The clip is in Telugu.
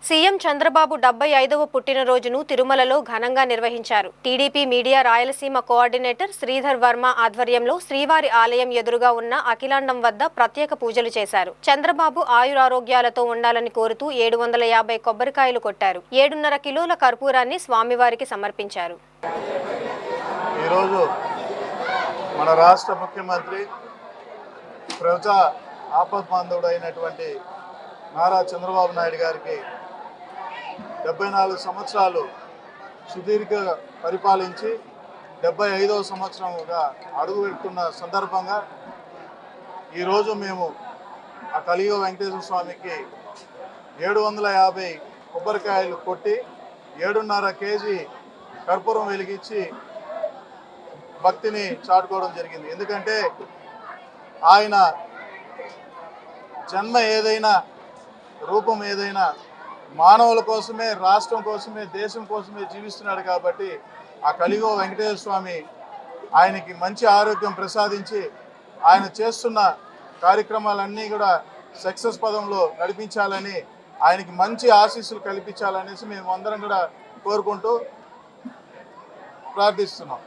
సీఎం చంద్రబాబు 75వ పుట్టినరోజును తిరుమలలో ఘనంగా నిర్వహించారు. TDP media Rayalaseema coordinator Sridhar Varma ఆధ్వర్యంలో శ్రీవారి ఆలయం ఎదురుగా ఉన్న అఖిలాండం వద్ద ప్రత్యేక పూజలు చేశారు. చంద్రబాబు ఆయురారోగ్యాలతో ఉండాలని కోరుతూ 750 కొబ్బరికాయలు కొట్టారు. 7.5 కిలోల కర్పూరాన్ని స్వామివారికి సమర్పించారు. ఈరోజు మన రాష్ట్ర ముఖ్యమంత్రి ప్రజా ఆపద్బాంధవుడు అయినటువంటి నారా చంద్రబాబు నాయుడు గారికి 74 సంవత్సరాలు సుదీర్ఘ పరిపాలించి 75వ సంవత్సరంగా అడుగుపెడుతున్న సందర్భంగా ఈరోజు మేము ఆ కలియుగ వెంకటేశ్వర స్వామికి 750 కొబ్బరికాయలు కొట్టి 7.5 కేజీ కర్పూరం వెలిగించి భక్తిని చాటుకోవడం జరిగింది. ఎందుకంటే ఆయన జన్మ ఏదైనా రూపం ఏదైనా మానవుల కోసమే, రాష్ట్రం కోసమే, దేశం కోసమే జీవిస్తున్నాడు. కాబట్టి ఆ కలియుగ వెంకటేశ్వర స్వామి ఆయనకి మంచి ఆరోగ్యం ప్రసాదించి ఆయన చేస్తున్న కార్యక్రమాలన్నీ కూడా సక్సెస్ పదంలో నడిపించాలని, ఆయనకి మంచి ఆశీస్సులు కల్పించాలనేసి మేము అందరం కూడా కోరుకుంటూ ప్రార్థిస్తున్నాం.